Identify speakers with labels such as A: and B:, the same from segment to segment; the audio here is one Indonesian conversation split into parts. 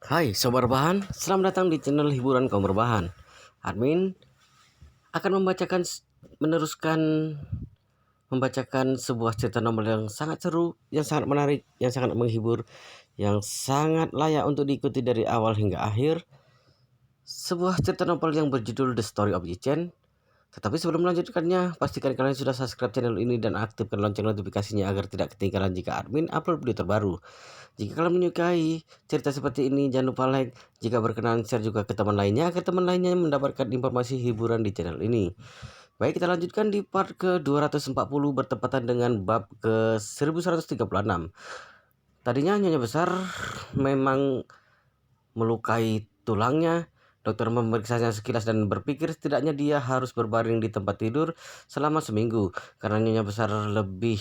A: Hai Sobat Rebahan, selamat datang di channel hiburan kaum rebahan. Admin akan meneruskan membacakan sebuah cerita novel yang sangat seru, yang sangat menarik, yang sangat menghibur, yang sangat layak untuk diikuti dari awal hingga akhir. Sebuah cerita novel yang berjudul The Story of Yichen. Tetapi sebelum melanjutkannya, pastikan kalian sudah subscribe channel ini dan aktifkan lonceng notifikasinya agar tidak ketinggalan jika admin upload video terbaru. Jika kalian menyukai cerita seperti ini, jangan lupa like. Jika berkenan, share juga ke teman lainnya agar teman lainnya mendapatkan informasi hiburan di channel ini. Baik, kita lanjutkan di part ke-240 bertepatan dengan bab ke-1136. Tadinya Nyonya Besar memang melukai tulangnya. Dokter memeriksanya sekilas dan berpikir setidaknya dia harus berbaring di tempat tidur selama seminggu. Karena Nyonya Besar lebih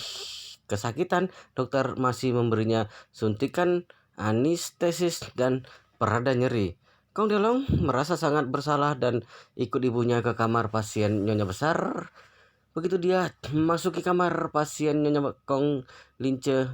A: kesakitan, dokter masih memberinya suntikan anestesis dan pereda nyeri. Kong Delong merasa sangat bersalah dan ikut ibunya ke kamar pasien Nyonya Besar. Begitu dia memasuki kamar pasien Nyonya Kong Lince,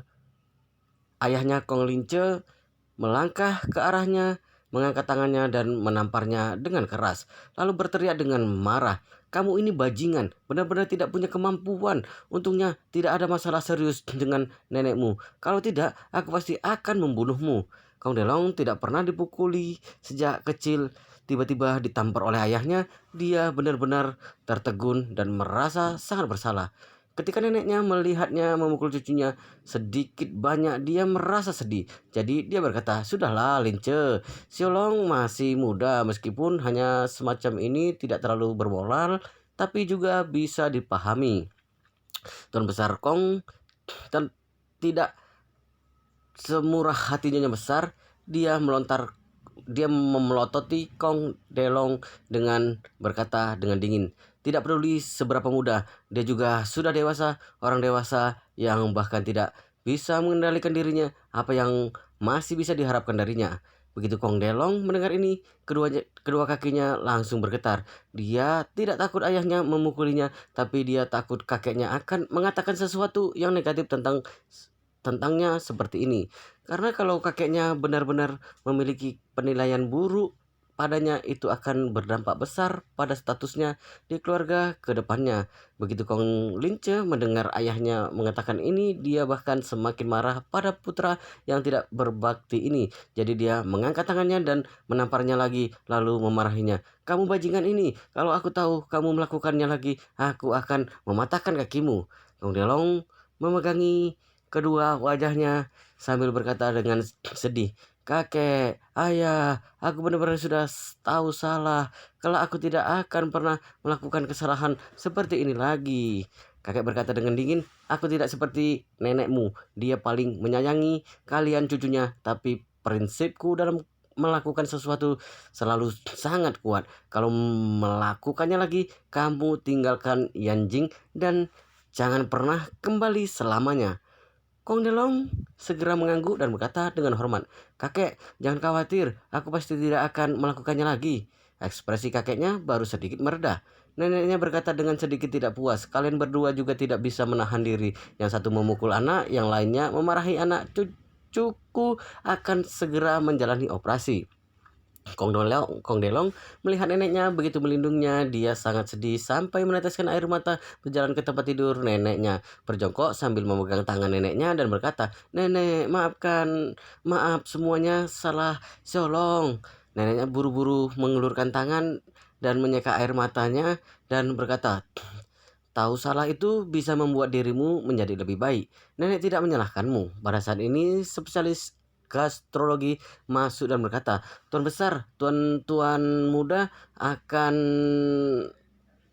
A: ayahnya Kong Lince melangkah ke arahnya, mengangkat tangannya dan menamparnya dengan keras, lalu berteriak dengan marah, "Kamu ini bajingan, benar-benar tidak punya kemampuan. Untungnya tidak ada masalah serius dengan nenekmu. Kalau tidak, aku pasti akan membunuhmu." Kong Delong tidak pernah dipukuli sejak kecil. Tiba-tiba ditampar oleh ayahnya, dia benar-benar tertegun dan merasa sangat bersalah. Ketika neneknya melihatnya memukul cucunya, sedikit banyak dia merasa sedih. Jadi dia berkata, "Sudahlah Lince, Siolong masih muda, meskipun hanya semacam ini tidak terlalu bermoral, tapi juga bisa dipahami." Tuan Besar Kong dan tidak semurah hatinya yang besar, dia memelototi Kong Delong dengan berkata dengan dingin, "Tidak peduli seberapa muda, dia juga sudah dewasa, orang dewasa yang bahkan tidak bisa mengendalikan dirinya. Apa yang masih bisa diharapkan darinya?" Begitu Kong Delong mendengar ini, kedua kakinya langsung bergetar. Dia tidak takut ayahnya memukulinya, tapi dia takut kakeknya akan mengatakan sesuatu yang negatif tentangnya seperti ini. Karena kalau kakeknya benar-benar memiliki penilaian buruk padanya, itu akan berdampak besar pada statusnya di keluarga ke depannya. Begitu Kong Lince mendengar ayahnya mengatakan ini, dia bahkan semakin marah pada putra yang tidak berbakti ini. Jadi dia mengangkat tangannya dan menamparnya lagi, lalu memarahinya. "Kamu bajingan ini, kalau aku tahu kamu melakukannya lagi, aku akan mematahkan kakimu." Kong Delong memegangi kedua wajahnya sambil berkata dengan sedih, "Kakek, ayah, aku benar-benar sudah tahu salah. Kalau aku tidak akan pernah melakukan kesalahan seperti ini lagi." Kakek berkata dengan dingin, "Aku tidak seperti nenekmu. Dia paling menyayangi kalian cucunya, tapi prinsipku dalam melakukan sesuatu selalu sangat kuat. Kalau melakukannya lagi, kamu tinggalkan Yanjing dan jangan pernah kembali selamanya." Kong Delong segera mengangguk dan berkata dengan hormat, "Kakek, jangan khawatir, aku pasti tidak akan melakukannya lagi." Ekspresi kakeknya baru sedikit mereda. Neneknya berkata dengan sedikit tidak puas, "Kalian berdua juga tidak bisa menahan diri. Yang satu memukul anak, yang lainnya memarahi anak. Cucuku akan segera menjalani operasi." Kong Delong melihat neneknya begitu melindungnya, dia sangat sedih sampai meneteskan air mata berjalan ke tempat tidur neneknya. Berjongkok sambil memegang tangan neneknya dan berkata, "Nenek, maafkan, maaf semuanya salah Siolong." Neneknya buru-buru mengulurkan tangan dan menyeka air matanya dan berkata, "Tahu salah itu bisa membuat dirimu menjadi lebih baik. Nenek tidak menyalahkanmu." Pada saat ini spesialis gastrologi masuk dan berkata, "Tuan besar, tuan muda akan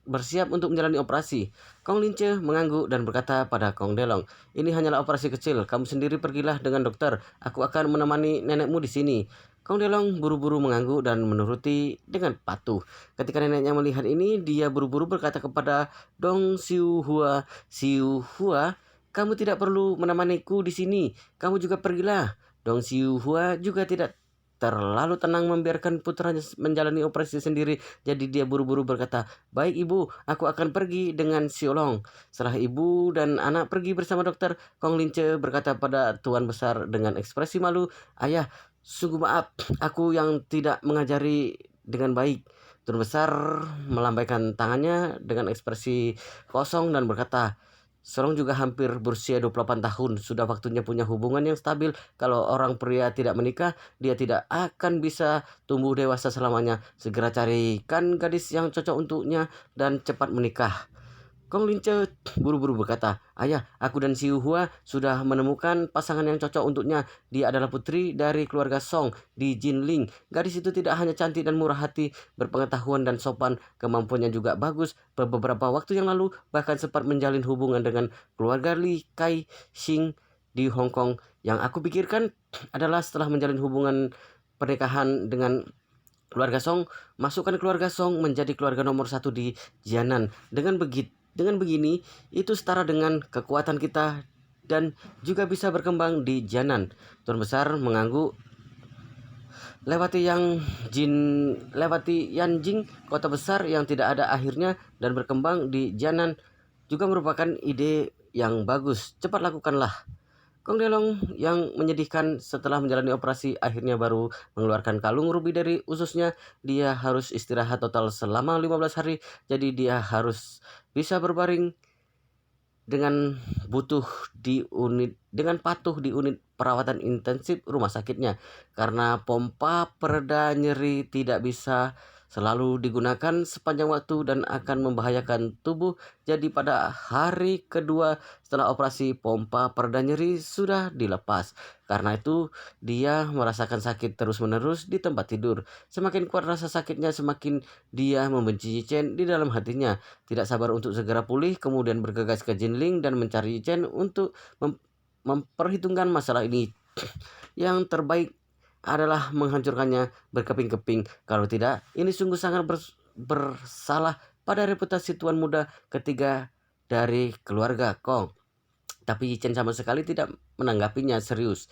A: bersiap untuk menjalani operasi." Kong Lince mengangguk dan berkata pada Kong Delong, "Ini hanyalah operasi kecil. Kamu sendiri pergilah dengan dokter. Aku akan menemani nenekmu di sini." Kong Delong buru-buru mengangguk dan menuruti dengan patuh. Ketika neneknya melihat ini, dia buru-buru berkata kepada Dong Siu Hua, "Siu Hua, kamu tidak perlu menemaniku di sini. Kamu juga pergilah." Dong Siu Hua juga tidak terlalu tenang membiarkan putranya menjalani operasi sendiri. Jadi dia buru-buru berkata, "Baik ibu, aku akan pergi dengan Siolong." Setelah ibu dan anak pergi bersama dokter, Kong Lince berkata pada tuan besar dengan ekspresi malu, "Ayah, Sungguh maaf, aku yang tidak mengajari dengan baik. Tuan besar melambaikan tangannya dengan ekspresi kosong dan berkata, Sorong juga hampir berusia 28 tahun, sudah waktunya punya hubungan yang stabil. Kalau orang pria tidak menikah, dia tidak akan bisa tumbuh dewasa selamanya. Segera carikan gadis yang cocok untuknya dan cepat menikah. Kong Lince buru-buru berkata, Ayah, aku dan si Hua sudah menemukan pasangan yang cocok untuknya. Dia adalah putri dari keluarga Song di Jinling. Gadis itu tidak hanya cantik dan murah hati, berpengetahuan dan sopan, kemampuannya juga bagus. Beberapa waktu yang lalu bahkan sempat menjalin hubungan dengan keluarga Li Kai Xing di Hong Kong. Yang aku pikirkan adalah setelah menjalin hubungan pernikahan dengan keluarga Song, masukkan keluarga Song menjadi keluarga nomor satu di Jianan. Dengan begini, itu setara dengan kekuatan kita dan juga bisa berkembang di Jianan. Tuan besar mengangguk. Lewati Yanjing, kota besar yang tidak ada akhirnya dan berkembang di Jianan juga merupakan ide yang bagus. Cepat lakukanlah. Kong Delong yang menyedihkan setelah menjalani operasi akhirnya baru mengeluarkan kalung rubi dari ususnya. Dia harus istirahat total selama 15 hari, jadi dia harus bisa berbaring dengan patuh di unit perawatan intensif rumah sakitnya karena pompa pereda nyeri tidak bisa selalu digunakan sepanjang waktu dan akan membahayakan tubuh. Jadi pada hari kedua setelah operasi, pompa pereda nyeri sudah dilepas. Karena itu dia merasakan sakit terus-menerus di tempat tidur. Semakin kuat rasa sakitnya, semakin dia membenci Chen di dalam hatinya. Tidak sabar untuk segera pulih, kemudian bergegas ke Jinling dan mencari Chen untuk memperhitungkan masalah ini. Yang terbaik adalah menghancurkannya berkeping-keping. Kalau tidak, ini sungguh sangat bersalah pada reputasi tuan muda ketiga dari keluarga Kong. Tapi Chen sama sekali tidak menanggapinya serius.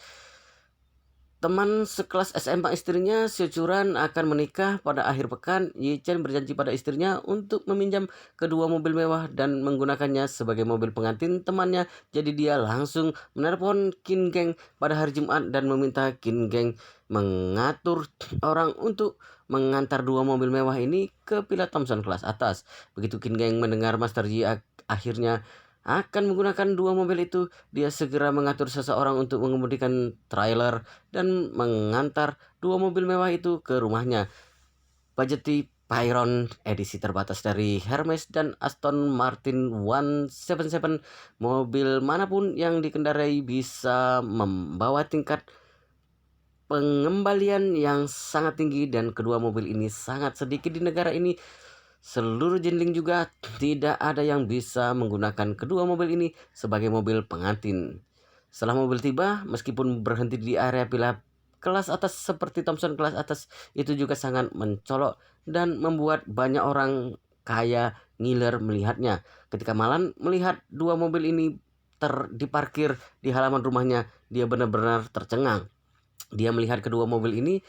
A: Teman sekelas SMA istrinya, Securan, akan menikah pada akhir pekan. Yi Chen berjanji pada istrinya untuk meminjam kedua mobil mewah dan menggunakannya sebagai mobil pengantin temannya. Jadi dia langsung menelepon Qin Geng pada hari Jumat dan meminta Qin Geng mengatur orang untuk mengantar dua mobil mewah ini ke Villa Thompson kelas atas. Begitu Qin Geng mendengar Master Yi akhirnya akan menggunakan dua mobil itu, dia segera mengatur seseorang untuk mengemudikan trailer dan mengantar dua mobil mewah itu ke rumahnya. Pajeti Pyron edisi terbatas dari Hermes dan Aston Martin 177, mobil manapun yang dikendarai bisa membawa tingkat pengembalian yang sangat tinggi dan kedua mobil ini sangat sedikit di negara ini. Seluruh Jinling juga tidak ada yang bisa menggunakan kedua mobil ini sebagai mobil pengantin. Setelah mobil tiba, meskipun berhenti di area villa kelas atas seperti Thompson kelas atas, itu juga sangat mencolok dan membuat banyak orang kaya ngiler melihatnya. Ketika Malan melihat dua mobil ini diparkir di halaman rumahnya, dia benar-benar tercengang. Dia melihat kedua mobil ini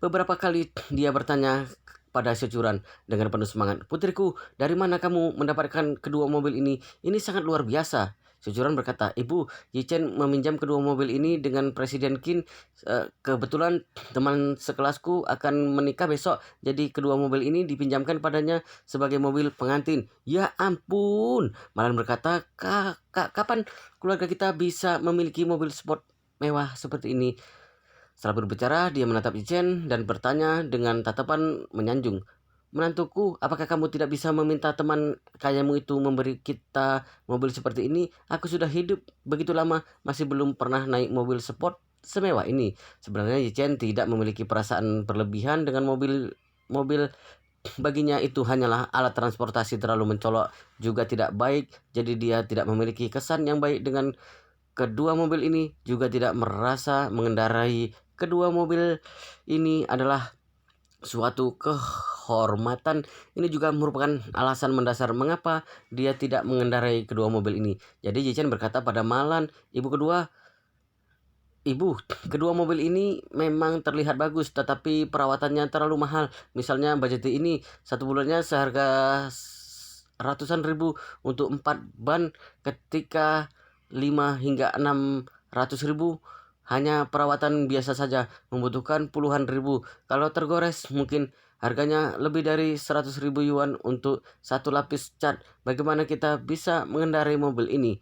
A: beberapa kali. Dia bertanya pada Securan dengan penuh semangat, Putriku, dari mana kamu mendapatkan kedua mobil ini? Ini sangat luar biasa. Securan berkata, Ibu, Yi Chen meminjam kedua mobil ini dengan Presiden Qin. Kebetulan teman sekelasku akan menikah besok, jadi kedua mobil ini dipinjamkan padanya sebagai mobil pengantin. Ya ampun, Malan berkata, kapan keluarga kita bisa memiliki mobil sport mewah seperti ini? Setelah berbicara, dia menatap Ichen dan bertanya dengan tatapan menyanjung. Menantuku, apakah kamu tidak bisa meminta teman kayamu itu memberi kita mobil seperti ini? Aku sudah hidup begitu lama, masih belum pernah naik mobil sport semewah ini. Sebenarnya Ichen tidak memiliki perasaan berlebihan dengan mobil. Baginya itu hanyalah alat transportasi terlalu mencolok, juga tidak baik. Jadi dia tidak memiliki kesan yang baik dengan kedua mobil ini, juga tidak merasa mengendarai kedua mobil ini adalah suatu kehormatan. Ini juga merupakan alasan mendasar mengapa dia tidak mengendarai kedua mobil ini. Jadi Jichen berkata pada Malan, Ibu, kedua mobil ini memang terlihat bagus, tetapi perawatannya terlalu mahal. Misalnya budget ini satu bulannya seharga ratusan ribu untuk 4 ban, ketika 5 hingga 600 ribu hanya perawatan biasa saja membutuhkan puluhan ribu. Kalau tergores mungkin harganya lebih dari 100.000 yuan untuk satu lapis cat. Bagaimana kita bisa mengendarai mobil ini?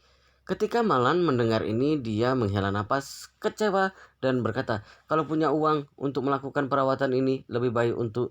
A: Ketika Malan mendengar ini, dia menghela napas kecewa dan berkata, kalau punya uang untuk melakukan perawatan ini, lebih baik untuk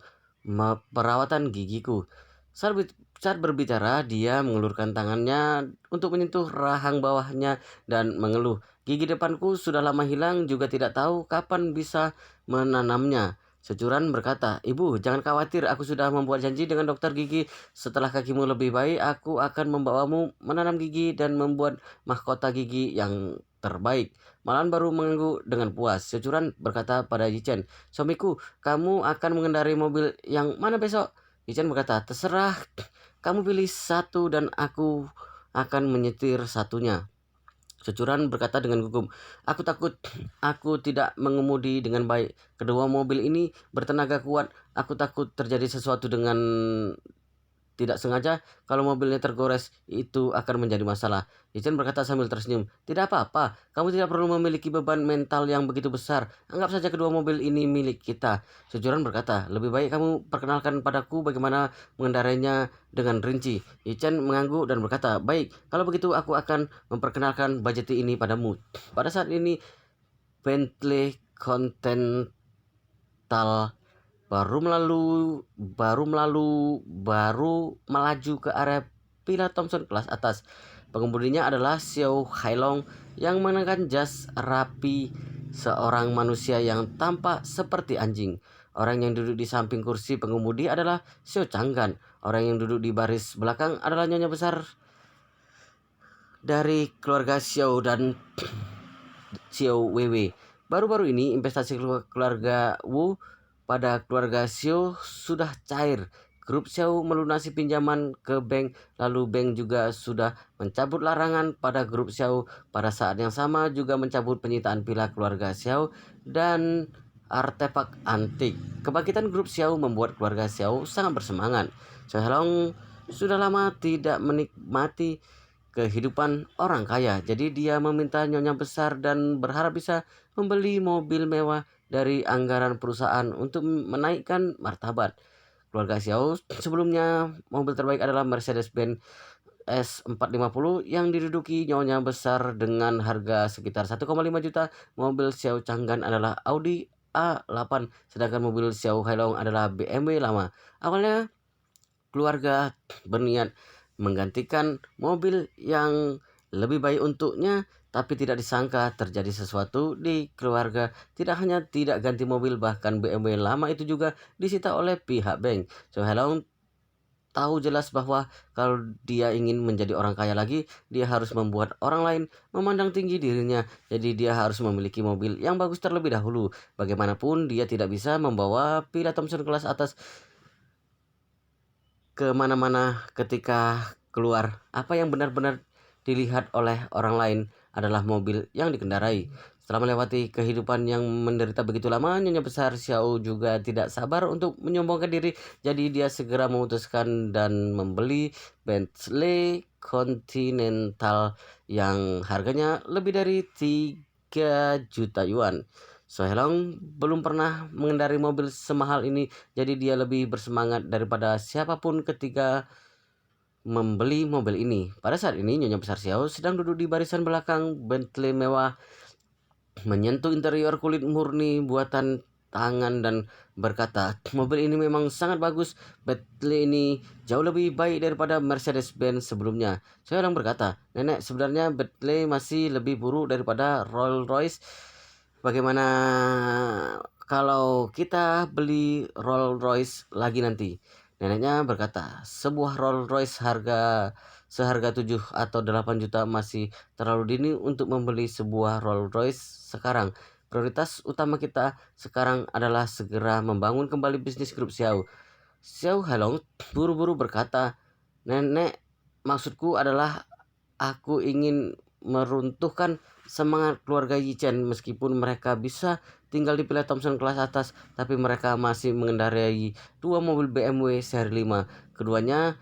A: perawatan gigiku. Saat berbicara, dia mengulurkan tangannya untuk menyentuh rahang bawahnya dan mengeluh. Gigi depanku sudah lama hilang, juga tidak tahu kapan bisa menanamnya. Securan berkata, "Ibu, jangan khawatir, aku sudah membuat janji dengan dokter gigi. Setelah kakimu lebih baik, aku akan membawamu menanam gigi dan membuat mahkota gigi yang terbaik." Malan baru mengangguk dengan puas. Securan berkata pada Yichen, "Suamiku, kamu akan mengendarai mobil yang mana besok?" Yichen berkata, "Terserah, kamu pilih satu dan aku akan menyetir satunya." Securan berkata dengan gugup, "Aku takut aku tidak mengemudi dengan baik. Kedua mobil ini bertenaga kuat. Aku takut terjadi sesuatu dengan tidak sengaja. Kalau mobilnya tergores, itu akan menjadi masalah." Yichen berkata sambil tersenyum, "Tidak apa-apa, kamu tidak perlu memiliki beban mental yang begitu besar. Anggap saja kedua mobil ini milik kita." Securan berkata, "Lebih baik kamu perkenalkan padaku bagaimana mengendarainya dengan rinci." Yichen mengangguk dan berkata, "Baik, kalau begitu aku akan memperkenalkan budget ini padamu." Pada saat ini, Bentley Continental baru melaju ke area Villa Thomson kelas atas. Pengemudinya adalah Xiao Hailong yang mengenakan jas rapi seorang manusia yang tampak seperti anjing. Orang yang duduk di samping kursi pengemudi adalah Xiao Changgan. Orang yang duduk di baris belakang adalah nyonya besar dari keluarga Xiao dan Xiao Weiwei. Baru-baru ini investasi keluarga Wu pada keluarga Xiao sudah cair. Grup Xiao melunasi pinjaman ke bank, lalu bank juga sudah mencabut larangan pada grup Xiao. Pada saat yang sama juga mencabut penyitaan villa keluarga Xiao dan artefak antik. Kebangkitan grup Xiao membuat keluarga Xiao sangat bersemangat. Xiao Helong sudah lama tidak menikmati kehidupan orang kaya. Jadi dia meminta nyonya besar dan berharap bisa membeli mobil mewah dari anggaran perusahaan untuk menaikkan martabat. Keluarga Xiao sebelumnya mobil terbaik adalah Mercedes-Benz S450 yang diduduki nyonya besar dengan harga sekitar 1,5 juta. Mobil Xiao Changgan adalah Audi A8, sedangkan mobil Xiao Hailong adalah BMW lama. Awalnya keluarga berniat menggantikan mobil yang lebih baik untuknya, tapi tidak disangka terjadi sesuatu di keluarga. Tidak hanya tidak ganti mobil, bahkan BMW lama itu juga disita oleh pihak bank. So Helong tahu jelas bahwa kalau dia ingin menjadi orang kaya lagi, dia harus membuat orang lain memandang tinggi dirinya. Jadi dia harus memiliki mobil yang bagus terlebih dahulu. Bagaimanapun dia tidak bisa membawa Villa Thomson kelas atas kemana-mana ketika keluar. Apa yang benar-benar dilihat oleh orang lain adalah mobil yang dikendarai. Setelah melewati kehidupan yang menderita begitu lama, Nyonya Besar Xiao juga tidak sabar untuk menyombongkan diri. Jadi dia segera memutuskan dan membeli Bentley Continental yang harganya lebih dari 3 juta yuan. Sohelong belum pernah mengendarai mobil semahal ini, jadi dia lebih bersemangat daripada siapapun ketika membeli mobil ini. Pada saat ini, Nyonya Besar Xiao sedang duduk di barisan belakang Bentley mewah, menyentuh interior kulit murni buatan tangan dan berkata, "Mobil ini memang sangat bagus. Bentley ini jauh lebih baik daripada Mercedes-Benz sebelumnya." Saya berkata, "Nenek, sebenarnya Bentley masih lebih buruk daripada Rolls-Royce. Bagaimana kalau kita beli Rolls-Royce lagi nanti?" Neneknya berkata, "Sebuah Rolls-Royce seharga 7 atau 8 juta masih terlalu dini untuk membeli sebuah Rolls-Royce sekarang. Prioritas utama kita sekarang adalah segera membangun kembali bisnis grup Xiao." Xiao Helong buru-buru berkata, "Nenek, maksudku adalah aku ingin meruntuhkan semangat keluarga Yichen. Meskipun mereka bisa tinggal di Villa Thomson kelas atas, tapi mereka masih mengendarai 2 mobil BMW seri 5. Keduanya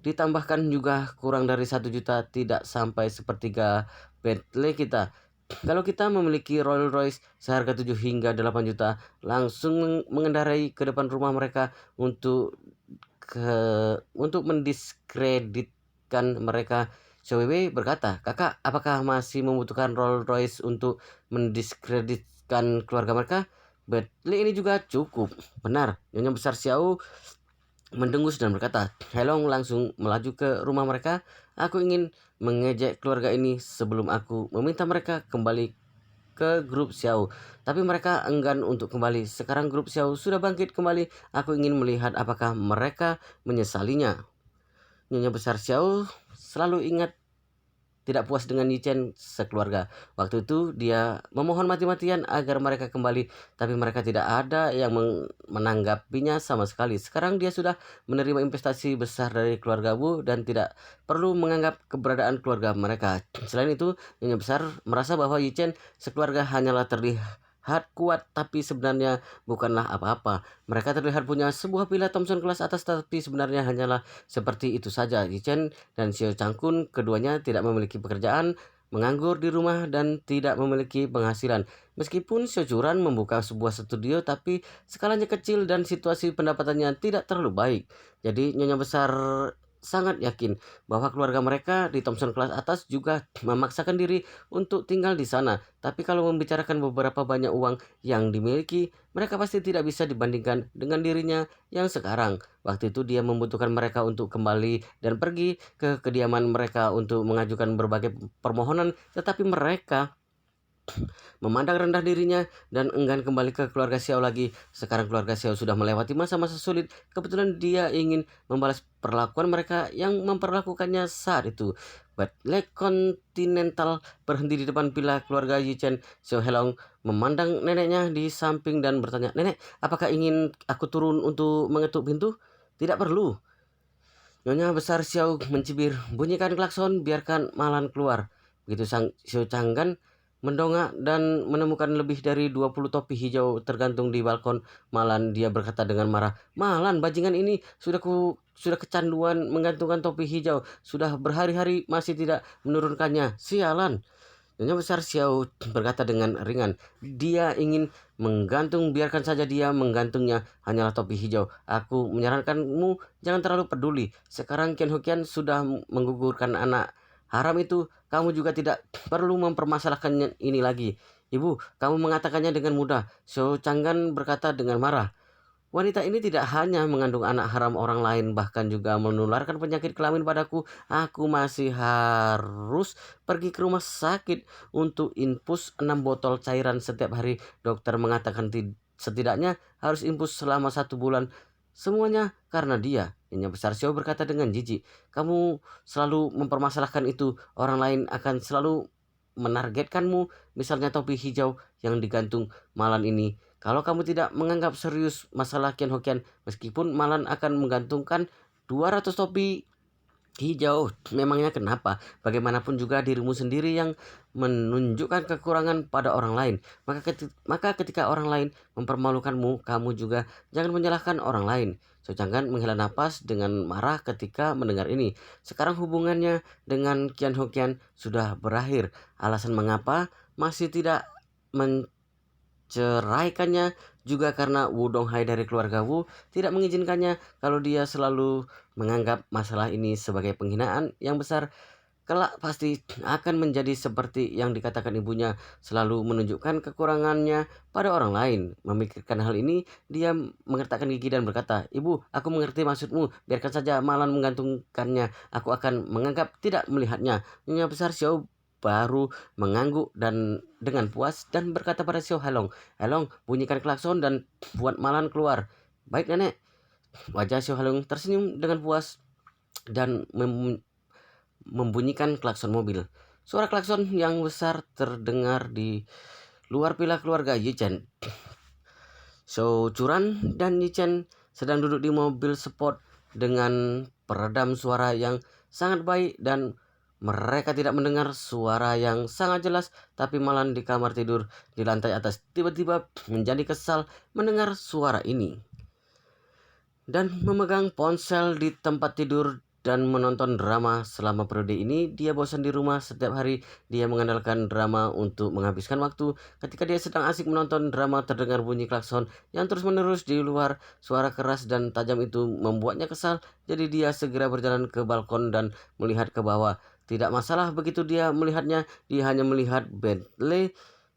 A: ditambahkan juga kurang dari 1 juta, tidak sampai sepertiga Bentley kita. Kalau kita memiliki Rolls Royce seharga 7 hingga 8 juta, langsung mengendarai ke depan rumah mereka untuk mendiskreditkan mereka. CWW berkata, "Kakak, apakah masih membutuhkan Rolls Royce untuk mendiskreditkan keluarga mereka?" Bentley ini juga cukup. Benar, Nyonya Besar Xiao mendengus dan berkata, Helong langsung melaju ke rumah mereka. Aku ingin mengejek keluarga ini sebelum aku meminta mereka kembali ke grup Xiao. Tapi mereka enggan untuk kembali. Sekarang grup Xiao sudah bangkit kembali. Aku ingin melihat apakah mereka menyesalinya. Nyonya Besar Xiao selalu ingat tidak puas dengan Yichen sekeluarga. Waktu itu dia memohon mati-matian agar mereka kembali, tapi mereka tidak ada yang menanggapinya sama sekali. Sekarang dia sudah menerima investasi besar dari keluarga Wu dan tidak perlu menganggap keberadaan keluarga mereka. Selain itu, Nyonya Besar merasa bahwa Yichen sekeluarga hanyalah terlihat kuat, tapi sebenarnya bukanlah apa-apa. Mereka terlihat punya sebuah villa Thomson kelas atas, tapi sebenarnya hanyalah seperti itu saja. Yichen dan Xiao Changkun keduanya tidak memiliki pekerjaan, menganggur di rumah dan tidak memiliki penghasilan. Meskipun Xiao Churan membuka sebuah studio, tapi skalanya kecil dan situasi pendapatannya tidak terlalu baik. Jadi Nyonya Besar sangat yakin bahwa keluarga mereka di Thomson kelas atas juga memaksakan diri untuk tinggal di sana. Tapi kalau membicarakan beberapa banyak uang yang dimiliki, mereka pasti tidak bisa dibandingkan dengan dirinya yang sekarang. Waktu itu dia membutuhkan mereka untuk kembali dan pergi ke kediaman mereka untuk mengajukan berbagai permohonan, tetapi mereka memandang rendah dirinya dan enggan kembali ke keluarga Xiao lagi. Sekarang keluarga Xiao sudah melewati masa-masa sulit. Kebetulan dia ingin membalas perlakuan mereka yang memperlakukannya saat itu. Battle Continental berhenti di depan villa keluarga Yichen. Xiao Helong memandang neneknya di samping dan bertanya, "Nenek, apakah ingin aku turun untuk mengetuk pintu?" "Tidak perlu." Nyonya Besar Xiao mencibir, "Bunyikan klakson, biarkan Malan keluar." Begitu sang Xiao Changgan mendongak dan menemukan lebih dari 20 topi hijau tergantung di balkon Malan. Dia berkata dengan marah, "Malan, bajingan ini sudah kecanduan menggantungkan topi hijau. Sudah berhari-hari masih tidak menurunkannya. Sialan." Nyonya Besar Xiao berkata dengan ringan, "Dia ingin menggantung, biarkan saja dia menggantungnya, hanyalah topi hijau. Aku menyarankanmu jangan terlalu peduli. Sekarang Qian Hokian sudah menggugurkan anak haram itu, kamu juga tidak perlu mempermasalahkannya ini lagi." "Ibu, kamu mengatakannya dengan mudah," Xiao Changgan berkata dengan marah. "Wanita ini tidak hanya mengandung anak haram orang lain, bahkan juga menularkan penyakit kelamin padaku. Aku masih harus pergi ke rumah sakit untuk infus 6 botol cairan setiap hari. Dokter mengatakan setidaknya harus infus selama 1 bulan. Semuanya karena dia." Nyonya Besar Xiao berkata dengan jijik, "Kamu selalu mempermasalahkan itu. Orang lain akan selalu menargetkanmu, misalnya topi hijau yang digantung Malan ini. Kalau kamu tidak menganggap serius masalah Qian Hokian, meskipun Malan akan menggantungkan 200 topi hijau, memangnya kenapa? Bagaimanapun juga dirimu sendiri yang menunjukkan kekurangan pada orang lain. Maka ketika orang lain mempermalukanmu, kamu juga jangan menyalahkan orang lain." Socanggan menghela napas dengan marah ketika mendengar ini. Sekarang hubungannya dengan Qian Hokian sudah berakhir. Alasan mengapa masih tidak menceraikannya juga karena Wu Donghai dari keluarga Wu tidak mengizinkannya. Kalau dia selalu menganggap masalah ini sebagai penghinaan yang besar, kelak pasti akan menjadi seperti yang dikatakan ibunya, selalu menunjukkan kekurangannya pada orang lain. Memikirkan hal ini, dia mengertakkan gigi dan berkata, "Ibu, aku mengerti maksudmu. Biarkan saja Malan menggantungkannya. Aku akan menganggap tidak melihatnya." Nyonya Besar Xiao baru mengangguk dan dengan puas dan berkata pada Xiao Halong, "Halong, bunyikan klakson dan buat Malan keluar." "Baik, Nenek." Wajah Xiao Halong tersenyum dengan puas dan membunyikan klakson mobil. Suara klakson yang besar terdengar di luar villa keluarga Yichen. Xiao Churan dan Yichen sedang duduk di mobil sport dengan peredam suara yang sangat baik dan mereka tidak mendengar suara yang sangat jelas, tapi malah di kamar tidur di lantai atas tiba-tiba menjadi kesal mendengar suara ini dan memegang ponsel di tempat tidur dan menonton drama. Selama periode ini dia bosan di rumah. Setiap hari dia mengandalkan drama untuk menghabiskan waktu. Ketika dia sedang asik menonton drama, terdengar bunyi klakson yang terus-menerus di luar. Suara keras dan tajam itu membuatnya kesal. Jadi dia segera berjalan ke balkon dan melihat ke bawah. Tidak masalah begitu dia melihatnya. Dia hanya melihat Bentley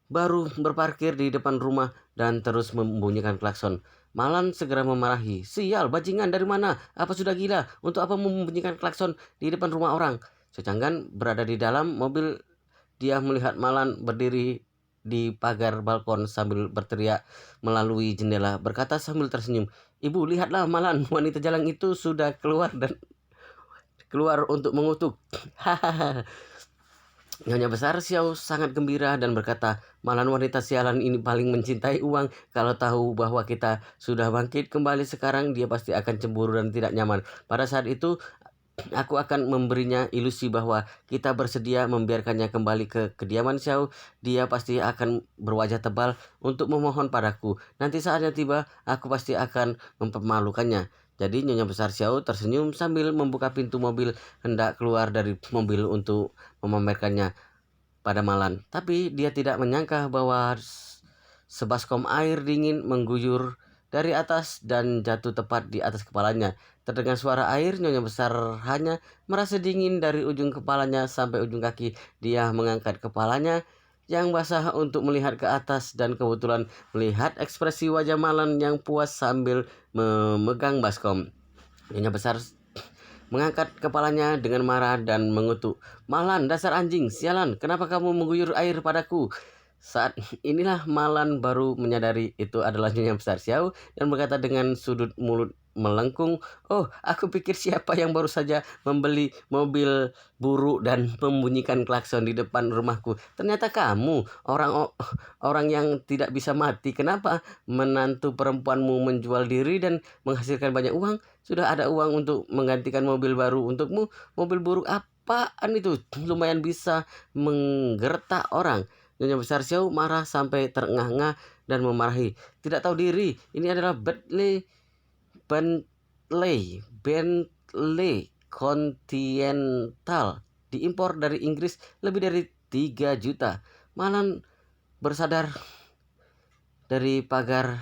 A: baru berparkir di depan rumah dan terus membunyikan klakson. Malan segera memarahi. "Sial, bajingan, dari mana? Apa sudah gila? Untuk apa membunyikan klakson di depan rumah orang?" Secanggan berada di dalam mobil, dia melihat Malan berdiri di pagar balkon sambil berteriak melalui jendela, berkata sambil tersenyum, "Ibu, lihatlah Malan, wanita jalang itu sudah keluar untuk mengutuk." Hahaha. Nyonya besar Xiao sangat gembira dan berkata, "Malan wanita sialan ini paling mencintai uang. Kalau tahu bahwa kita sudah bangkit kembali sekarang, dia pasti akan cemburu dan tidak nyaman. Pada saat itu, aku akan memberinya ilusi bahwa kita bersedia membiarkannya kembali ke kediaman Xiao. Dia pasti akan berwajah tebal untuk memohon padaku. Nanti saatnya tiba, aku pasti akan mempermalukannya." Jadi Nyonya besar Xiao tersenyum sambil membuka pintu mobil, hendak keluar dari mobil untuk memamerkannya pada Malan. Tapi dia tidak menyangka bahwa sebaskom air dingin mengguyur dari atas dan jatuh tepat di atas kepalanya. Terdengar suara air, Nyonya besar hanya merasa dingin dari ujung kepalanya sampai ujung kaki. Dia mengangkat kepalanya yang basah untuk melihat ke atas dan kebetulan melihat ekspresi wajah Malan yang puas sambil memegang baskom. Nyonya besar mengangkat kepalanya dengan marah dan mengutuk. "Malan, dasar anjing, sialan, kenapa kamu mengguyur air padaku?" Saat inilah Malan baru menyadari itu adalah Nyonya besar Xiao dan berkata dengan sudut mulut melengkung, "Oh, aku pikir siapa yang baru saja membeli mobil buruk dan membunyikan klakson di depan rumahku. Ternyata kamu, orang yang tidak bisa mati. Kenapa menantu perempuanmu menjual diri dan menghasilkan banyak uang? Sudah ada uang untuk menggantikan mobil baru untukmu. Mobil buruk apaan itu? Lumayan bisa menggertak orang." Nyonya besar Xiao marah sampai terengah-engah dan memarahi. "Tidak tahu diri, ini adalah Bentley Continental, diimpor dari Inggris lebih dari 3 juta. Malan bersandar dari pagar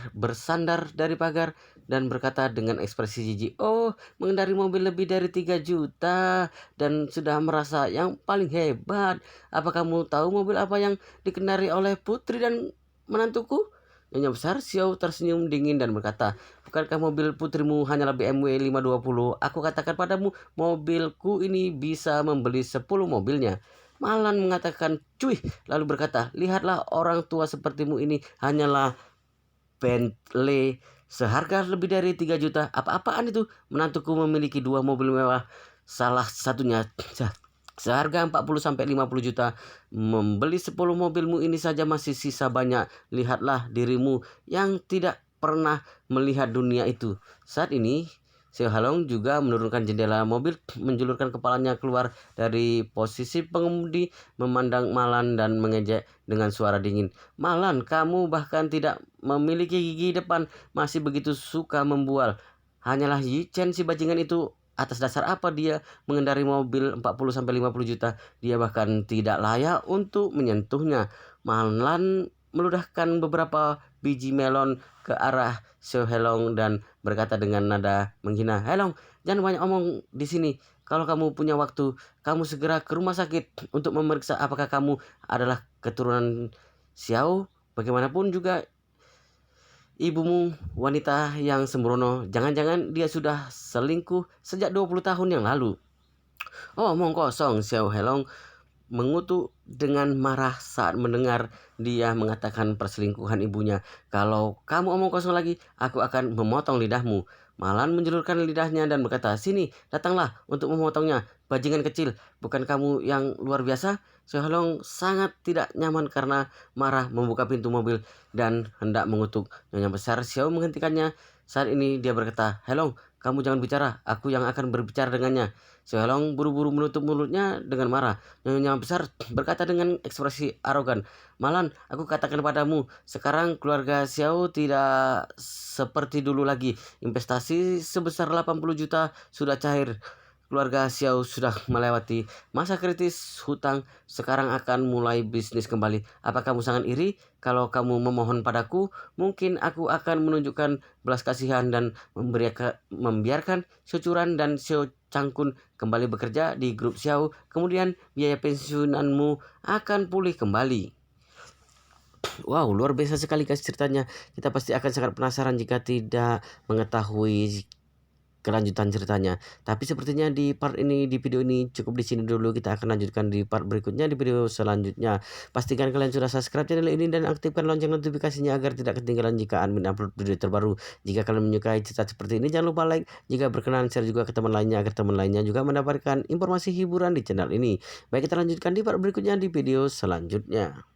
A: dan berkata dengan ekspresi jijik, "Oh, mengendari mobil lebih dari 3 juta dan sudah merasa yang paling hebat. Apa kamu tahu mobil apa yang dikendari oleh putri dan menantuku?" Nyonya besar Xiao tersenyum dingin dan berkata, "Bukankah mobil putrimu hanyalah BMW 520? Aku katakan padamu, mobilku ini bisa membeli 10 mobilnya." Malan mengatakan, "Cuih," lalu berkata, "Lihatlah, orang tua sepertimu ini hanyalah Bentley seharga lebih dari 3 juta. Apa-apaan itu? Menantuku memiliki 2 mobil mewah. Salah satunya seharga 40 sampai 50 juta. Membeli 10 mobilmu ini saja masih sisa banyak. Lihatlah dirimu yang tidak pernah melihat dunia itu." Saat ini Xiao Halong juga menurunkan jendela mobil, menjulurkan kepalanya keluar dari posisi pengemudi, memandang Malan dan mengejek dengan suara dingin. "Malan, kamu bahkan tidak memiliki gigi depan, masih begitu suka membual. Hanyalah Yi Chen si bajingan itu. Atas dasar apa dia mengendari mobil 40 sampai 50 juta? Dia bahkan tidak layak untuk menyentuhnya." Malan meludahkan beberapa biji melon ke arah Xiao Helong dan berkata dengan nada menghina, "Helong, jangan banyak omong di sini. Kalau kamu punya waktu, kamu segera ke rumah sakit untuk memeriksa apakah kamu adalah keturunan Xiao. Bagaimanapun juga ibumu wanita yang sembrono. Jangan-jangan dia sudah selingkuh sejak 20 tahun yang lalu." "Oh, omong kosong," Xiao Helong mengutuk dengan marah saat mendengar dia mengatakan perselingkuhan ibunya. "Kalau kamu omong kosong lagi, aku akan memotong lidahmu." Malan menjulurkan lidahnya dan berkata, "Sini, datanglah untuk memotongnya. Bajingan kecil, bukan kamu yang luar biasa?" Seholong sangat tidak nyaman karena marah membuka pintu mobil dan hendak mengutuk. Nyonya besar Xiao menghentikannya. Saat ini dia berkata, "Helong, kamu jangan bicara, aku yang akan berbicara dengannya." Seholong buru-buru menutup mulutnya dengan marah. Nyonya besar berkata dengan ekspresi arogan, "Malan, aku katakan padamu, sekarang keluarga Xiao tidak seperti dulu lagi. Investasi sebesar 80 juta sudah cair. keluarga Xiao sudah melewati masa kritis hutang, sekarang akan mulai bisnis kembali. Apa kamu sangat iri? Kalau kamu memohon padaku, mungkin aku akan menunjukkan belas kasihan dan membiarkan Xiao Curan dan Xiao Changkun kembali bekerja di grup Xiao. Kemudian biaya pensiunanmu akan pulih kembali. Wow, luar biasa sekali guys ceritanya. Kita pasti akan sangat penasaran jika tidak mengetahui kelanjutan ceritanya. Tapi sepertinya di part ini, di video ini cukup di sini dulu. Kita akan lanjutkan di part berikutnya di video selanjutnya. Pastikan kalian sudah subscribe channel ini dan aktifkan lonceng notifikasinya agar tidak ketinggalan jika admin upload video terbaru. Jika kalian menyukai cerita seperti ini, jangan lupa like. Jika berkenan, share juga ke teman lainnya agar teman lainnya juga mendapatkan informasi hiburan di channel ini. Baik, kita lanjutkan di part berikutnya di video selanjutnya.